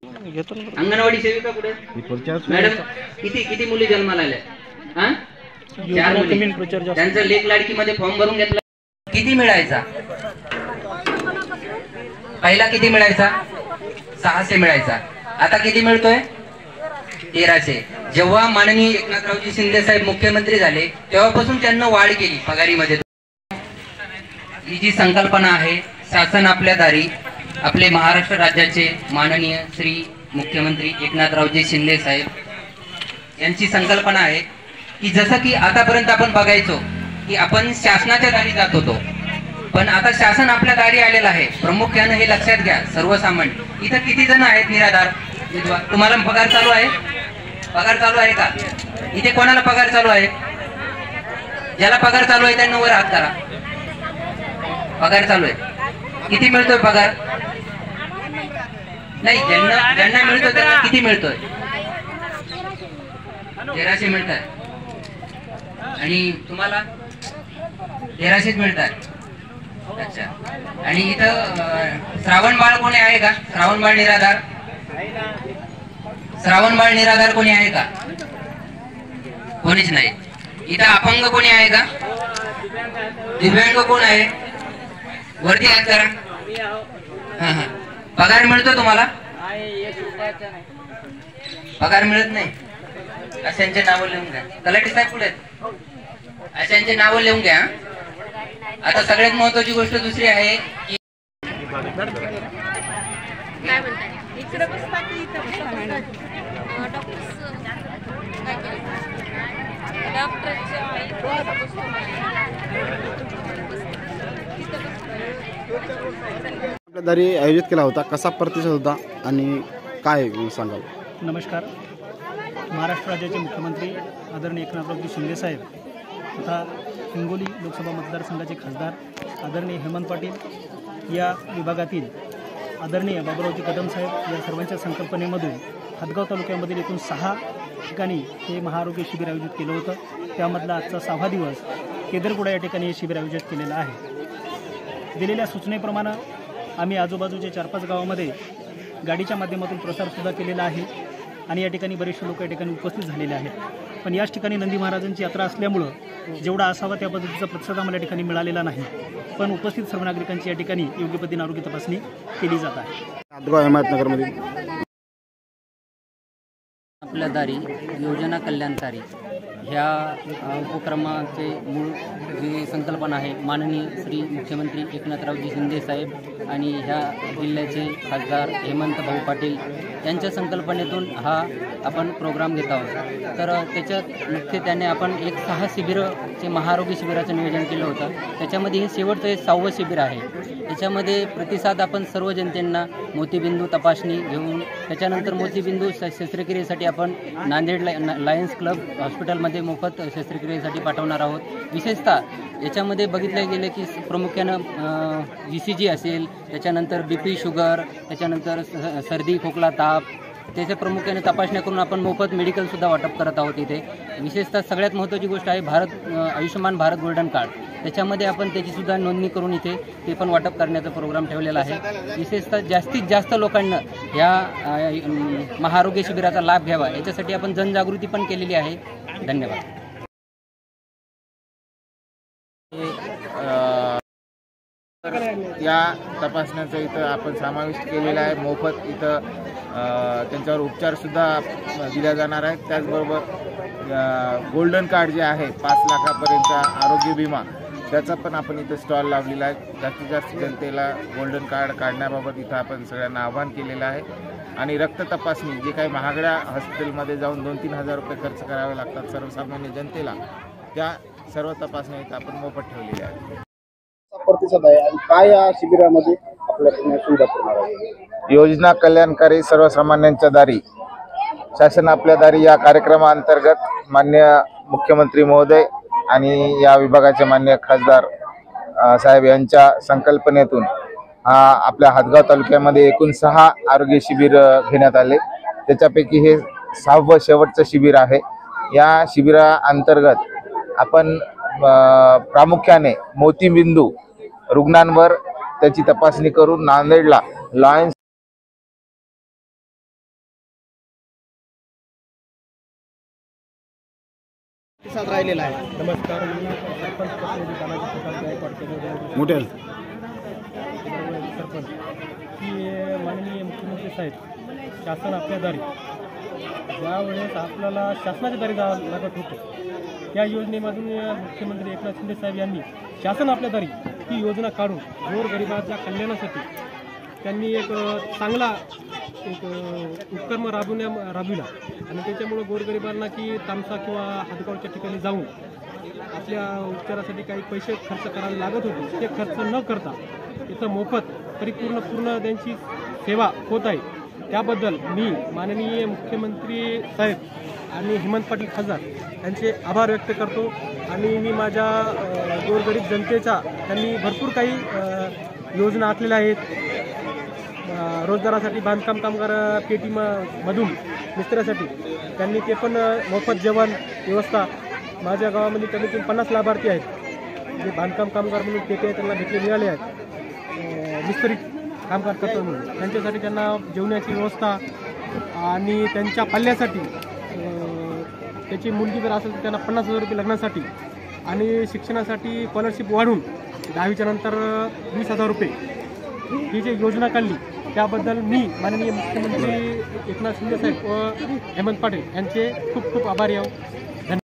अंगणवाडी सेविका कुठे मॅडम? किती किती मुली जन्माला आल्या? हां, 4 मुली. त्यांचा लेख लाडकी मध्ये फॉर्म भरून घेतला. किती मिळायचा? पहिला किती मिळायचा? 600 मिळायचा. आता किती मिळतोय? 1300. जेव्हा माननीय एकनाथरावजी शिंदे साहेब मुख्यमंत्री झाले तेव्हापासून त्यांना वाढ केली पगारीमध्ये. ही जी संकल्पना आहे शासन आपल्या दारी, आपले महाराष्ट्र राज्याचे माननीय श्री मुख्यमंत्री एकनाथरावजी शिंदे साहेब यांची संकल्पना आहे की जसं की आतापर्यंत आपण बघायचो की आपण शासनाच्या दारी जात होतो, पण आता शासन आपल्या दारी आलेलं आहे. प्रामुख्याने हे लक्षात घ्या सर्वसामान्य. इथं किती जण आहेत निराधार विधवा? तुम्हाला पगार चालू आहे? पगार चालू आहे का? इथे कोणाला पगार चालू आहे? ज्याला पगार चालू आहे त्यांना वर हात करा. पगार चालू आहे. किती मिळतोय पगार? नाही, ज्यांना ज्यांना मिळतोय त्यांना किती मिळतोय? 1300 मिळतात. आणि तुम्हाला 1300 मिळतात. अच्छा. आणि इथं श्रावण बाळ कोणी आहे का? श्रावण बाळ निराधार? श्रावण बाळ निराधार कोणी आहे का? कोणीच नाही. इथं अपंग कोणी आहे का? दिव्यांग कोण आहे? वरती हात करा. हा. पगार मिळतो तुम्हाला? पगार मिळत नाही. अशांचे नाव लिहून घ्या. तलाठी साहेब कुठे आहेत? अशांचे नाव लिहून घ्या. आता सगळ्यात महत्वाची गोष्ट दुसरी आहे की आपल्या दारी आयोजित केला होता, कसा प्रतिसाद होता आणि काय सांगाल? नमस्कार. महाराष्ट्र राज्याचे मुख्यमंत्री आदरणीय एकनाथरावजी शिंदे साहेब तथा हिंगोली लोकसभा मतदारसंघाचे खासदार आदरणीय हेमंत पाटील या विभागातील आदरणीय बाबूरावजी कदम साहेब या सर्वांच्या संकल्पनेमधून हदगाव तालुक्यामधील एकूण 6 ठिकाणी हे महाआरोग्य शिबिर आयोजित केलं होतं. त्यामधला आजचा 6वा दिवस केदरपुडा या ठिकाणी हे शिबिर आयोजित केलेलं आहे. दिलेल्या सूचनेप्रमाणे आम्ही आजूबाजूच्या 4-5 गावामध्ये गाडीच्या माध्यमातून प्रसारसुद्धा केलेला आहे आणि या ठिकाणी बरेचसे लोक या ठिकाणी उपस्थित झालेले आहेत. पण याच ठिकाणी नंदी महाराजांची यात्रा असल्यामुळं जेवढा असावा त्या पद्धतीचा प्रतिसाद आम्हाला या ठिकाणी मिळालेला नाही. पण उपस्थित सर्व नागरिकांची या ठिकाणी योग्य पद्धतीने आरोग्य तपासणी केली जात आहे. अहमदनगरमध्ये आपल्या दारी योजना कल्याणकारी ह्या उपक्रमाचे मूळ जी संकल्पना आहे माननीय श्री मुख्यमंत्री एकनाथरावजी शिंदे साहेब आणि ह्या जिल्ह्याचे खासदार हेमंत भाऊ पाटील यांच्या संकल्पनेतून हा आपण प्रोग्राम घेत आहोत. तर त्याच्यात मुख्य त्याने आपण 6 शिबिरचे महाआरोग्य शिबिराचं नियोजन केलं होतं. त्याच्यामध्ये हे शेवटचं 6वं शिबिर आहे. त्याच्यामध्ये प्रतिसाद आपण सर्व जनतेंना मोतीबिंदू तपासणी घेऊन त्याच्यानंतर मोतीबिंदू शस्त्रक्रियेसाठी आपण नांदेड लायन्स क्लब हॉस्पिटलमध्ये मोफत शस्त्रक्रियेसाठी पाठवणार आहोत. विशेषतः याच्यामध्ये बघितलं गेलं की प्रामुख्यानं ECG असेल, त्याच्यानंतर BP शुगर, त्याच्यानंतर सर्दी खोकला ताप, त्याच्या प्रामुख्याने तपासण्या करून आपण मोफत मेडिकलसुद्धा वाटप करत आहोत. इथे विशेषतः सगळ्यात महत्त्वाची गोष्ट आहे आयुष्यमान भारत गोल्डन कार्ड. त्याच्यामध्ये आपण त्याचीसुद्धा नोंदणी करून इथे ते पण वाटप करण्याचा प्रोग्राम ठेवलेला आहे. विशेषतः जास्तीत जास्त लोकांना या महाआरोग्य शिबिराचा लाभ घ्यावा याच्यासाठी आपण जनजागृती पण केलेली आहे. धन्यवाद. या तपासण्याचा इथं आपण समावेश केलेला आहे. मोफत इथं त्यांच्यावर उपचारसुद्धा दिल्या जाणार आहेत. त्याचबरोबर गोल्डन कार्ड जे आहे 5 लाखापर्यंतचा आरोग्य विमा त्याचा पण आपण इथं स्टॉल लावलेला आहे. जास्तीत जास्त जनतेला गोल्डन कार्ड काढण्याबाबत इथं आपण सगळ्यांना आवाहन केलेलं आहे. आणि रक्त तपासणी जे काही महागड्या हॉस्पिटलमध्ये जाऊन 2-3 हजार रुपये खर्च करावे लागतात सर्वसामान्य जनतेला, त्या सर्व तपासण्या इथं आपण मोफत ठेवलेल्या आहेत. प्रतिसाद आहे आणि काय या शिबिरामध्ये आपल्याकडे सुविधा करणार आहे? योजना कल्याणकारी सर्वसामान्यांच्या दारी शासन आपल्या दारी या कार्यक्रमाअंतर्गत माननीय मुख्यमंत्री महोदय आणि या विभागाचे माननीय खासदार साहेब यांच्या संकल्पनेतून आपल्या हदगाव तालुक्यामध्ये एकूण 6 आरोग्य शिबिर घेण्यात आले. त्याच्यापैकी हे 6वं शेवटचं शिबिर आहे. या शिबिराअंतर्गत आपण प्रामुख्याने मोतीबिंदू रुग्णांवर त्याची तपासणी करून नांदेडला लायन्स प्रतिसाद राहिलेला आहे. नमस्कार, मी सरपंच प्रतिनिधी तानाजी प्रकाश गायकवाड केंद्र मोठ्याल सरपंच की माननीय मुख्यमंत्री साहेब शासन आपल्या दारी ज्यावेळेस आपल्याला शासनाच्या दारी जावं लागत होतं त्या योजनेमधून मुख्यमंत्री एकनाथ शिंदे साहेब यांनी शासन आपल्या दारी ही योजना काढून गोरगरिबाच्या कल्याणासाठी त्यांनी एक चांगला एक उपक्रम राबविला आणि त्याच्यामुळं गोरगरिबांना की तामसा किंवा हादगावच्या ठिकाणी जाऊन आपल्या उपचारासाठी काही पैसे खर्च करायला लागत होते ते खर्च न करता इथं मोफत पूर्ण त्यांची सेवा होत आहे. त्याबद्दल मी माननीय मुख्यमंत्री साहेब आणि हेमंत पाटील खासदार यांचे आभार व्यक्त करतो. आणि मी माझ्या गोरगरीब जनतेच्या त्यांनी भरपूर काही योजना आखलेल्या आहेत. रोजगारासाठी बांधकाम कामगार पेटीमधून मिस्त्र्यासाठी त्यांनी ते पण मोफत जेवण व्यवस्था माझ्या गावामध्ये कमीत कमी 50 लाभार्थी आहेत जे बांधकाम कामगार म्हणून पेटी आहेत त्यांना भेटले मिळाले आहेत मिस्त्री कामगार करतो म्हणून त्यांच्यासाठी त्यांना जेवणाची व्यवस्था आणि त्यांच्या पाल्यासाठी त्याची मुलगी जर असेल तर त्यांना 50,000 रुपये लग्नासाठी आणि शिक्षणासाठी स्कॉलरशिप वाढून 10वीच्या नंतर 20,000 रुपये ही जी योजना काढली त्याबद्दल मी माननीय मुख्यमंत्री एकनाथ शिंदे साहेब व हेमंत पाटील यांचे खूप खूप आभारी आहोत.